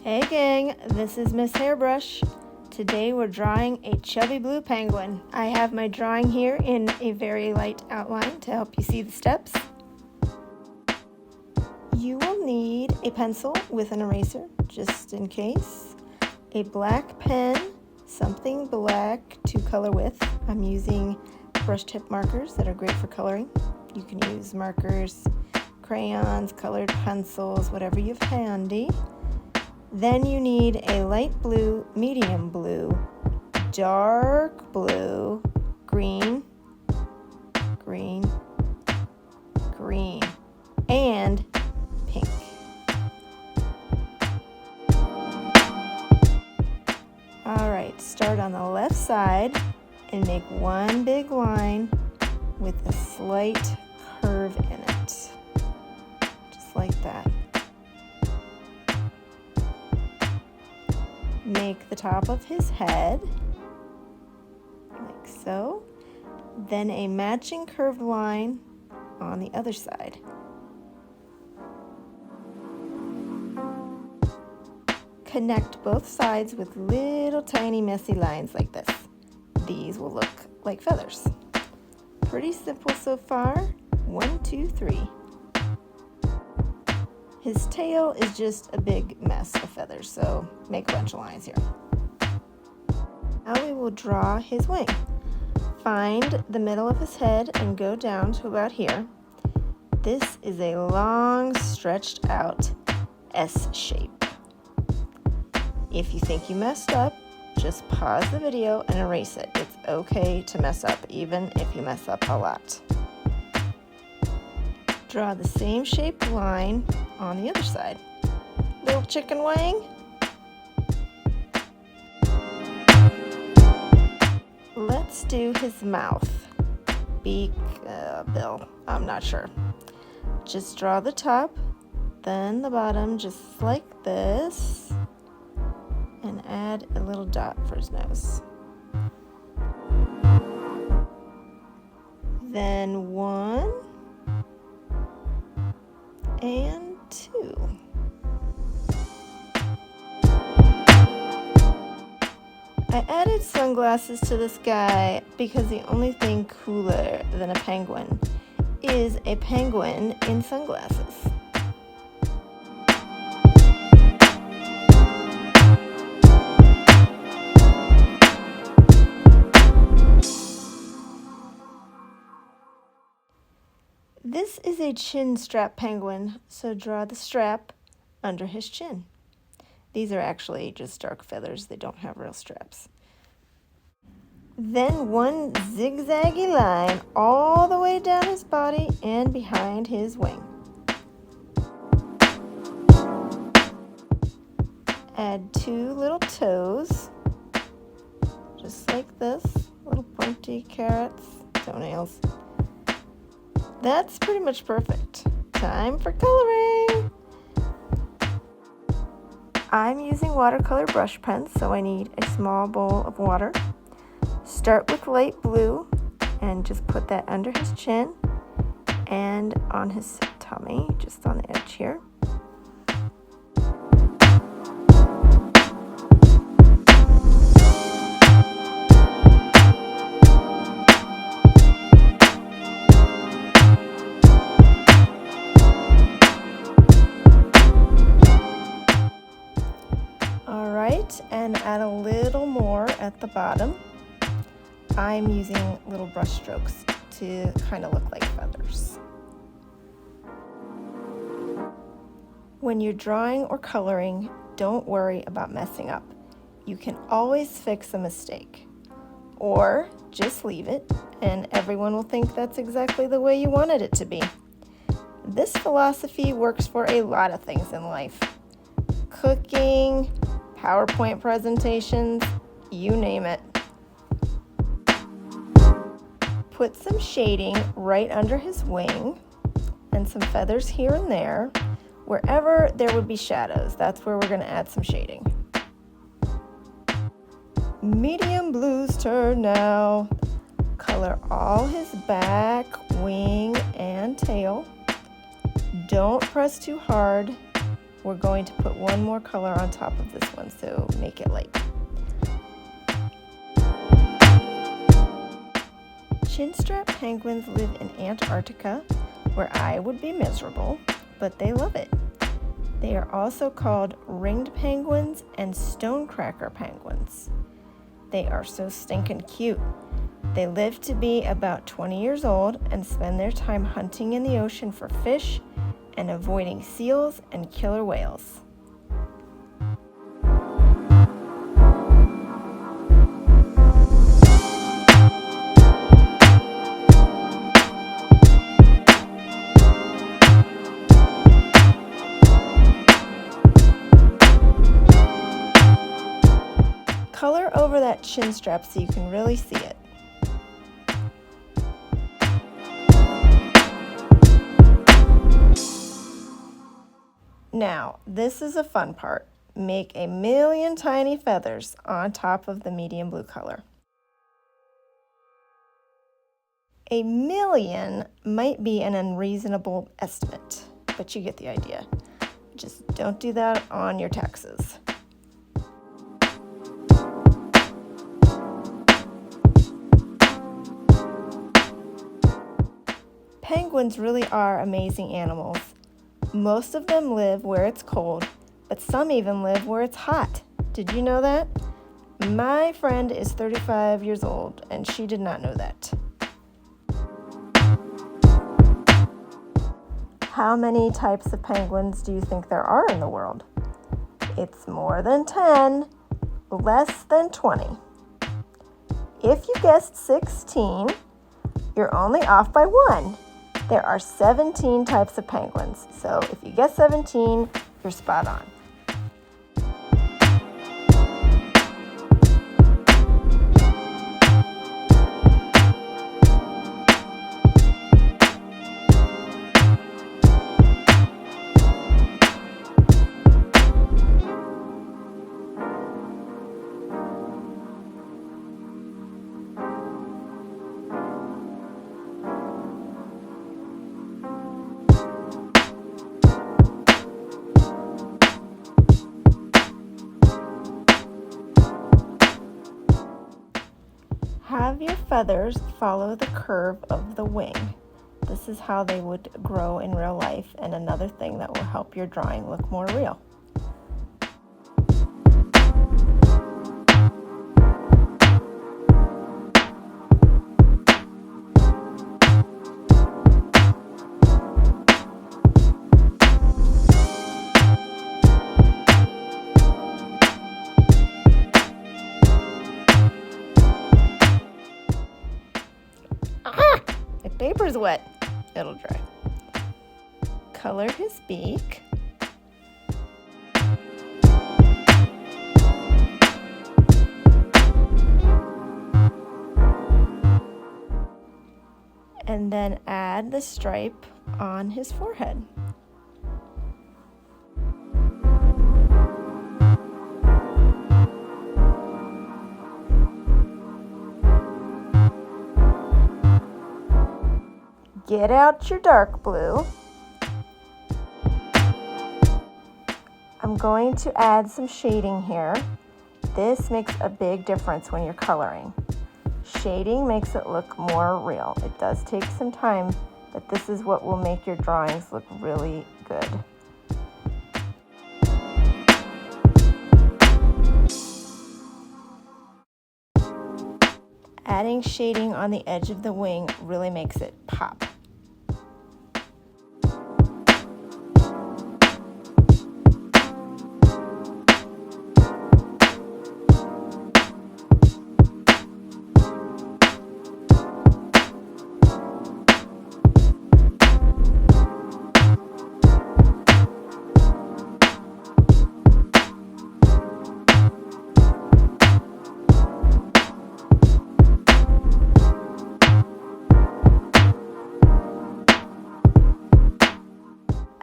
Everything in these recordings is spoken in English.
Hey gang, this is Miss Hairbrush. Today we're drawing a chubby blue penguin. I have my drawing here in a very light outline to help you see the steps. You will need a pencil with an eraser, just in case, a black pen, something black to color with. I'm using brush tip markers that are great for coloring. You can use markers, crayons, colored pencils, whatever you have handy. Then you need a light blue, medium blue, dark blue, green, green, green, and pink. Alright, start on the left side and make one big line with a slight curve in it, just like that. Make the top of his head, like so, then a matching curved line on the other side. Connect both sides with little tiny messy lines like this. These will look like feathers. Pretty simple so far. 1, 2, 3. His tail is just a big mess of feathers, so make a bunch of lines here. Now we will draw his wing. Find the middle of his head and go down to about here. This is a long, stretched out S shape. If you think you messed up, just pause the video and erase it. It's okay to mess up, even if you mess up a lot. Draw the same shaped line on the other side. Little chicken wing. Let's do his mouth, beak, bill, I'm not sure. Just draw the top, then the bottom, just like this, and add a little dot for his nose. Then 1 and 2. I added sunglasses to this guy because the only thing cooler than a penguin is a penguin in sunglasses. This is a chin strap penguin, so draw the strap under his chin. These are actually just dark feathers, they don't have real straps. Then one zigzaggy line all the way down his body and behind his wing. Add 2 little toes, just like this, little pointy carrots, toenails. That's pretty much perfect. Time for coloring! I'm using watercolor brush pens, so I need a small bowl of water. Start with light blue and just put that under his chin and on his tummy, just on the edge here. And add a little more at the bottom. I'm using little brush strokes to kind of look like feathers. When you're drawing or coloring, don't worry about messing up. You can always fix a mistake. Or just leave it and everyone will think that's exactly the way you wanted it to be. This philosophy works for a lot of things in life. Cooking, PowerPoint presentations, you name it. Put some shading right under his wing and some feathers here and there. Wherever there would be shadows, that's where we're going to add some shading. Medium blue's turn now. Color all his back, wing, and tail. Don't press too hard. we're going to put one more color on top of this one, so make it light. Chinstrap penguins live in Antarctica, where I would be miserable, but they love it. They are also called ringed penguins and stonecracker penguins. They are so stinking cute. They live to be about 20 years old and spend their time hunting in the ocean for fish and avoiding seals and killer whales. Color over that chin strap so you can really see it. Now, this is a fun part. Make a million tiny feathers on top of the medium blue color. A million might be an unreasonable estimate, but you get the idea. Just don't do that on your taxes. Penguins really are amazing animals. Most of them live where it's cold, but some even live where it's hot. Did you know that? My friend is 35 years old, and she did not know that. How many types of penguins do you think there are in the world? It's more than 10, less than 20. If you guessed 16, you're only off by 1. There are 17 types of penguins, so if you guess 17, you're spot on. Have your feathers follow the curve of the wing. This is how they would grow in real life, and another thing that will help your drawing look more real. The paper's wet. It'll dry. Color his beak. And then add the stripe on his forehead. Get out your dark blue. I'm going to add some shading here. This makes a big difference when you're coloring. Shading makes it look more real. It does take some time, but this is what will make your drawings look really good. Adding shading on the edge of the wing really makes it pop.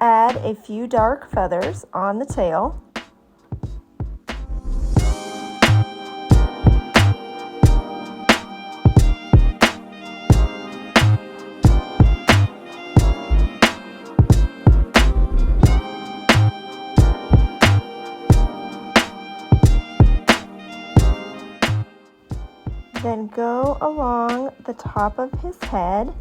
Add a few dark feathers on the tail. Then go along the top of his head.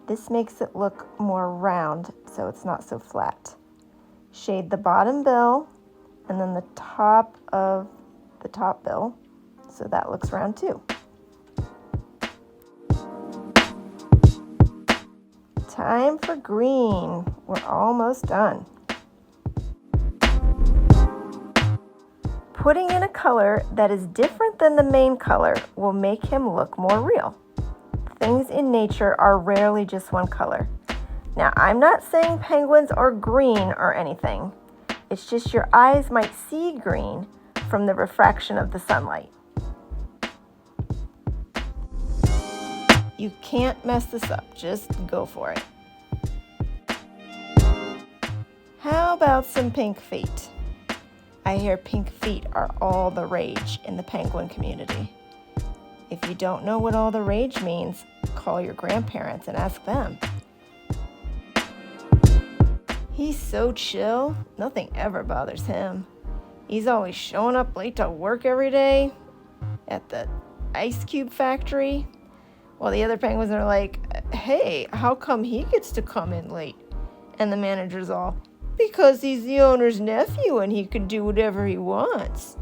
This makes it look more round, so it's not so flat. Shade the bottom bill, and then the top of the top bill, so that looks round too. Time for green. We're almost done. Putting in a color that is different than the main color will make him look more real. Things in nature are rarely just one color. Now, I'm not saying penguins are green or anything. It's just your eyes might see green from the refraction of the sunlight. You can't mess this up, just go for it. How about some pink feet? I hear pink feet are all the rage in the penguin community. If you don't know what all the rage means, call your grandparents and ask them. He's so chill, nothing ever bothers him. He's always showing up late to work every day at the ice cube factory, while the other penguins are like, hey, how come he gets to come in late? And the manager's all, because he's the owner's nephew and he can do whatever he wants.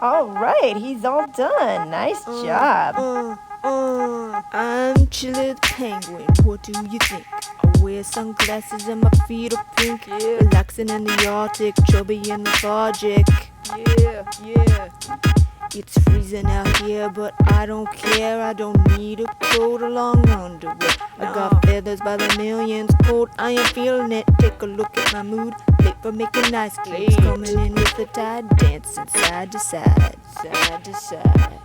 All right, he's all done. Nice job. I'm Chili the Penguin, what do you think? I wear sunglasses and my feet are pink. Yeah. Relaxing in the Arctic, chubby and lethargic. Yeah. It's freezing out here, but I don't care. I don't need a coat or long underwear. I got feathers by the millions, cold, I am feeling it. Take a look at my mood, late for making ice cubes. Coming in with the tide, dancing side to side, side to side.